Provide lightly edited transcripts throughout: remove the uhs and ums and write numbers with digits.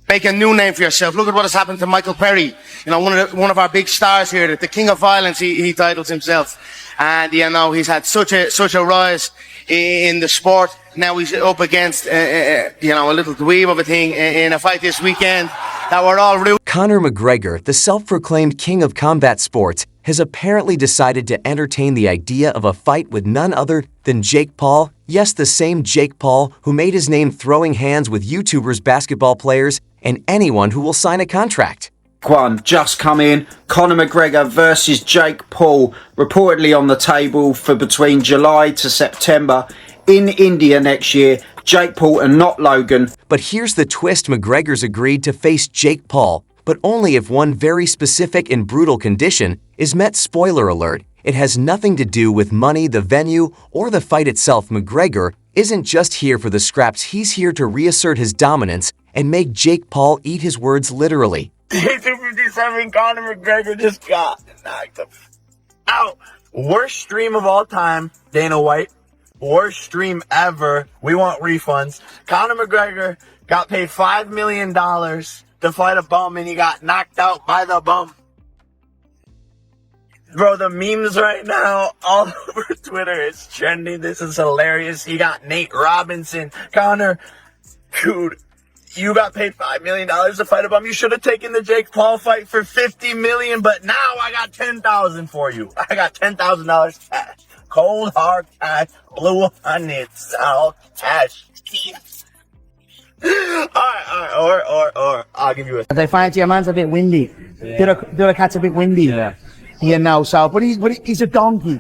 Make a new name for yourself. Look at what has happened to Michael Perry. You know, one of our big stars here, the king of violence, he titles himself. And, you know, he's had such a rise in the sport. Now he's up against, you know, a little dweeb of a thing in a fight this weekend that we're all rooting. Conor McGregor, the self-proclaimed king of combat sports, has apparently decided to entertain the idea of a fight with none other than Jake Paul. Yes, the same Jake Paul who made his name throwing hands with YouTubers, basketball players, and anyone who will sign a contract. One just come in. Conor McGregor versus Jake Paul, reportedly on the table for between July to September in India next year. Jake Paul and not Logan. But here's the twist: McGregor's agreed to face Jake Paul, but only if one very specific and brutal condition is met. Spoiler alert, it has nothing to do with money, the venue, or the fight itself. McGregor isn't just here for the scraps, he's here to reassert his dominance and make Jake Paul eat his words literally. Day 257, Conor McGregor just got knocked out. Worst stream of all time, Dana White. Worst stream ever. We want refunds. Conor McGregor got paid $5 million to fight a bum, and he got knocked out by the bum. Bro, the memes right now all over Twitter is trending. This is hilarious. You got Nate Robinson. Conor, dude, you got paid $5 million to fight a bum. You should have taken the Jake Paul fight for $50 million, but now I got $10,000 for you. I got $10,000 cash. Cold hard cash. Blue on it. All cash. Or I'll give you a. They find your man's a bit windy. Yeah. The other cat's a bit windy. Yeah. You know, so but he's a donkey.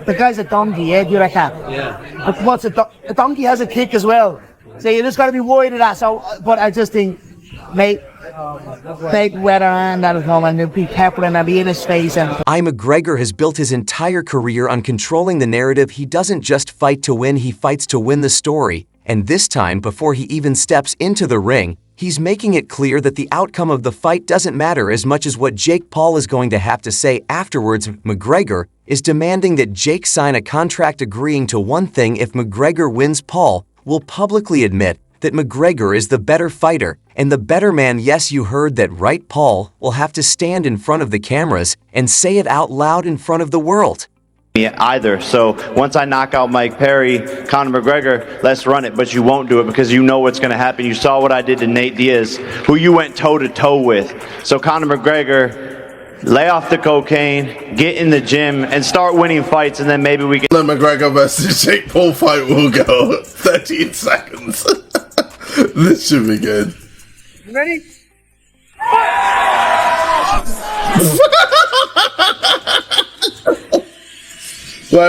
The guy's a donkey, yeah, the other cat. Yeah. But what's a donkey has a kick as well. So you just gotta be worried of that. So but I just think mate weather and that'll come and be pepper and I'll be in his face and McGregor has built his entire career on controlling the narrative. He doesn't just fight to win, he fights to win the story. And this time, before he even steps into the ring, he's making it clear that the outcome of the fight doesn't matter as much as what Jake Paul is going to have to say afterwards. McGregor is demanding that Jake sign a contract agreeing to one thing: if McGregor wins, Paul will publicly admit that McGregor is the better fighter and the better man. Yes, you heard that right. Paul will have to stand in front of the cameras and say it out loud in front of the world. Either. So once I knock out Mike Perry, Conor McGregor, let's run it. But you won't do it because you know what's going to happen. You saw what I did to Nate Diaz, who you went toe-to-toe with. So Conor McGregor, lay off the cocaine, get in the gym, and start winning fights, and then maybe we can... The McGregor versus Jake Paul fight will go 13 seconds. This should be good. You ready? Wait.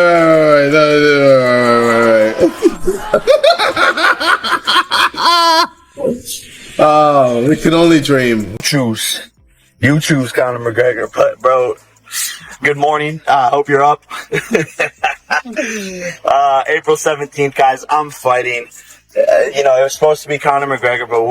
Oh, we can only dream. You choose Conor McGregor, but bro, good morning. Hope you're up. April 17th, guys, I'm fighting. You know, it was supposed to be Conor McGregor, but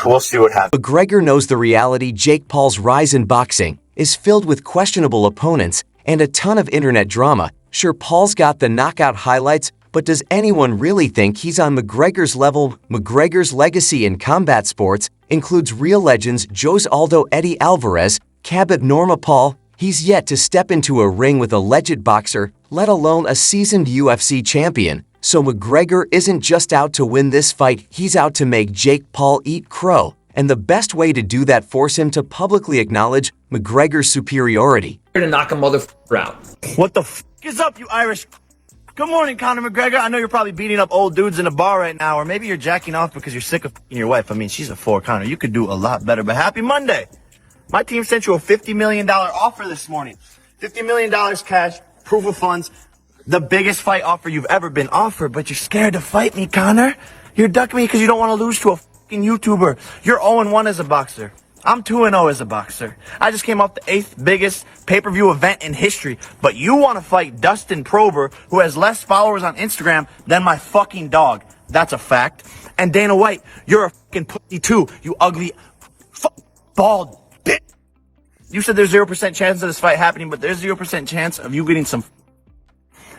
we'll see what happens. McGregor knows the reality. Jake Paul's rise in boxing is filled with questionable opponents and a ton of internet drama. Sure, Paul's got the knockout highlights, but does anyone really think he's on McGregor's level? McGregor's legacy in combat sports includes real legends Jose Aldo, Eddie Alvarez, Khabib Nurmagomedov. He's yet to step into a ring with a legit boxer, let alone a seasoned UFC champion. So McGregor isn't just out to win this fight, he's out to make Jake Paul eat crow. And the best way to do that, force him to publicly acknowledge McGregor's superiority. Here to knock a motherfucker out. What the f is up, you Irish? Good morning, Conor McGregor. I know you're probably beating up old dudes in a bar right now, or maybe you're jacking off because you're sick of your wife. I mean, she's a 4, Conor. You could do a lot better, but happy Monday. My team sent you a $50 million offer this morning. $50 million cash, proof of funds, the biggest fight offer you've ever been offered, but you're scared to fight me, Conor. You're ducking me because you don't want to lose to a fucking YouTuber. You're 0-1 as a boxer. I'm 2-0 as a boxer. I just came off the 8th biggest pay-per-view event in history, but you want to fight Dustin Prober, who has less followers on Instagram than my fucking dog. That's a fact. And Dana White, you're a fucking pussy too, you ugly, bald bitch. You said there's 0% chance of this fight happening, but there's 0% chance of you getting some.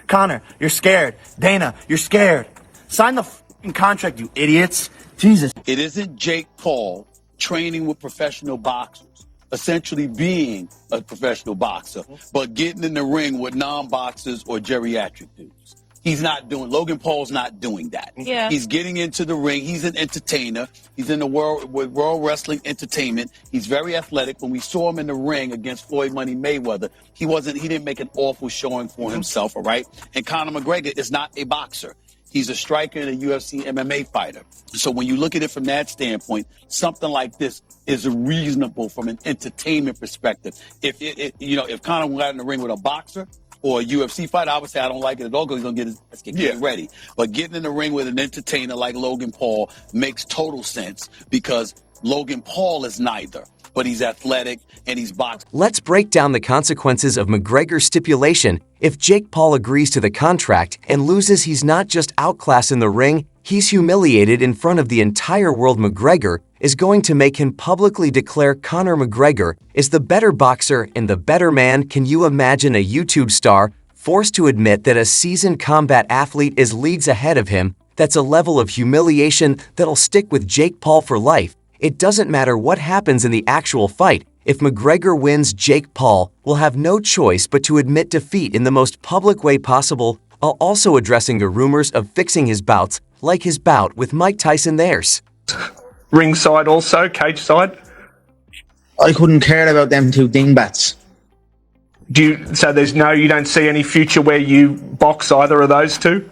Conor, you're scared. Dana, you're scared. Sign the fucking contract, you idiots. Jesus. It isn't Jake Paul training with professional boxers, essentially being a professional boxer, but getting in the ring with non-boxers or geriatric dudes. He's not doing, Logan Paul's not doing that. Yeah. He's getting into the ring. He's an entertainer. He's in the world wrestling entertainment. He's very athletic. When we saw him in the ring against Floyd Money Mayweather, he didn't make an awful showing for himself, all right? And Conor McGregor is not a boxer. He's a striker and a UFC MMA fighter. So when you look at it from that standpoint, something like this is reasonable from an entertainment perspective. If Conor got in the ring with a boxer or a UFC fighter, I would say I don't like it at all because he's going to get his ass kicked ready. But getting in the ring with an entertainer like Logan Paul makes total sense because Logan Paul is neither, but he's athletic and he's boxing. Let's break down the consequences of McGregor's stipulation. If Jake Paul agrees to the contract and loses, he's not just outclassed in the ring, he's humiliated in front of the entire world. McGregor is going to make him publicly declare Conor McGregor is the better boxer and the better man. Can you imagine a YouTube star forced to admit that a seasoned combat athlete is leagues ahead of him? That's a level of humiliation that'll stick with Jake Paul for life. It doesn't matter what happens in the actual fight. If McGregor wins, Jake Paul will have no choice but to admit defeat in the most public way possible, while also addressing the rumors of fixing his bouts, like his bout with Mike Tyson. Theirs. Ringside also, cage side. I couldn't care about them two dingbats. You don't see any future where you box either of those two?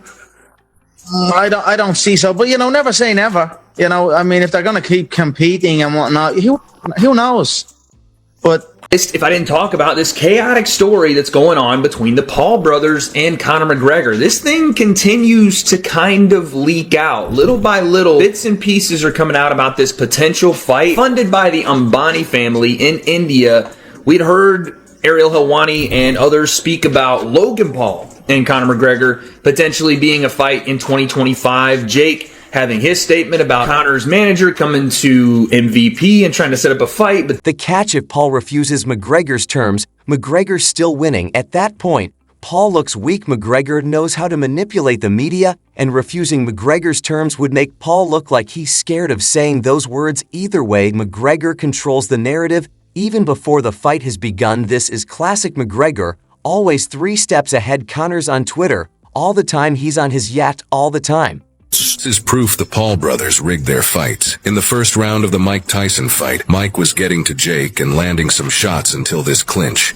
I don't see so, but never say never. I mean, if they're going to keep competing and whatnot, who knows? But if I didn't talk about this chaotic story that's going on between the Paul brothers and Conor McGregor, this thing continues to kind of leak out. Little by little, bits and pieces are coming out about this potential fight funded by the Ambani family in India. We'd heard Ariel Helwani and others speak about Logan Paul and Conor McGregor potentially being a fight in 2025. Jake having his statement about Conor's manager coming to MVP and trying to set up a fight. But the catch: if Paul refuses McGregor's terms, McGregor's still winning. At that point, Paul looks weak. McGregor knows how to manipulate the media, and refusing McGregor's terms would make Paul look like he's scared of saying those words. Either way, McGregor controls the narrative even before the fight has begun. This is classic McGregor, always 3 steps ahead. Conor's on Twitter all the time. He's on his yacht all the time. This is proof the Paul brothers rigged their fights. In the first round of the Mike Tyson fight, Mike was getting to Jake and landing some shots until this clinch.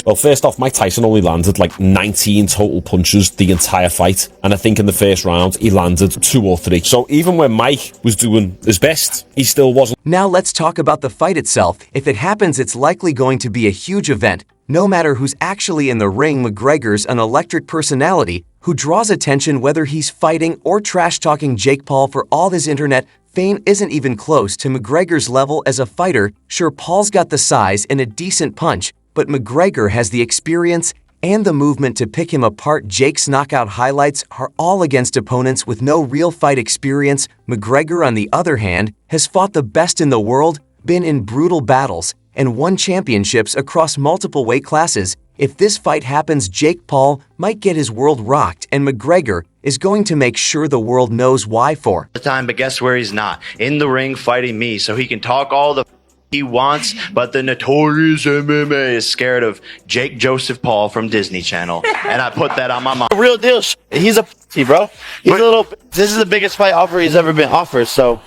Well, first off, Mike Tyson only landed like 19 total punches the entire fight. And I think in the first round, he landed 2 or 3. So even when Mike was doing his best, he still wasn't. Now let's talk about the fight itself. If it happens, it's likely going to be a huge event. No matter who's actually in the ring, McGregor's an electric personality who draws attention whether he's fighting or trash-talking. Jake Paul, for all his internet fame, isn't even close to McGregor's level as a fighter. Sure, Paul's got the size and a decent punch, but McGregor has the experience and the movement to pick him apart. Jake's knockout highlights are all against opponents with no real fight experience. McGregor, on the other hand, has fought the best in the world, been in brutal battles, and won championships across multiple weight classes. If this fight happens, Jake Paul might get his world rocked, and McGregor is going to make sure the world knows why for the time. But guess where he's not? In the ring fighting me, so he can talk all the he wants, but the notorious MMA is scared of Jake Joseph Paul from Disney Channel, and I put that on my mom. Real deal. He's a bro. He's a little. This is the biggest fight offer he's ever been offered. So,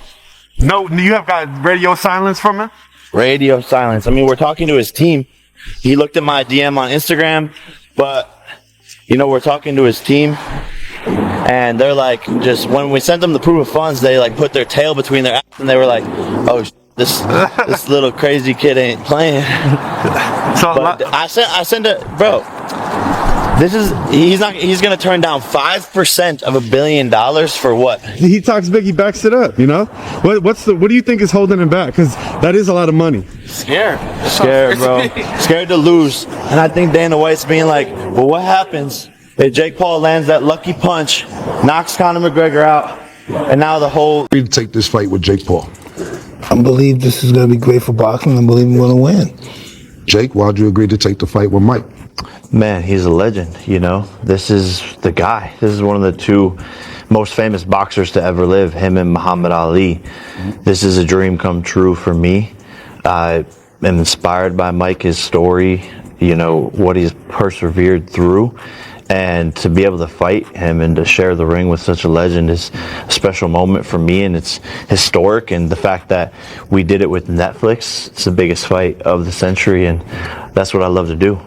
No, you have got radio silence from him? radio silence. I mean, we're talking to his team. He looked at my DM on Instagram, but we're talking to his team, and they're like, just when we sent them the proof of funds, they like put their tail between their ass, and they were like, "Oh, this little crazy kid ain't playing." So I sent it, bro. He's gonna turn down 5% of $1 billion for what? He talks big, he backs it up, What do you think is holding him back? Because that is a lot of money. Scared, bro. Scared to lose. And I think Dana White's being like, well, what happens if Jake Paul lands that lucky punch, knocks Conor McGregor out, and now the whole... to take this fight with Jake Paul. I believe this is going to be great for boxing. I believe I'm going to win. Jake, why'd you agree to take the fight with Mike? Man, he's a legend, This is the guy. This is one of the 2 most famous boxers to ever live, him and Muhammad Ali. This is a dream come true for me. I'm inspired by Mike, his story, you know, what he's persevered through. And to be able to fight him and to share the ring with such a legend is a special moment for me, and it's historic. And the fact that we did it with Netflix, it's the biggest fight of the century, and that's what I love to do.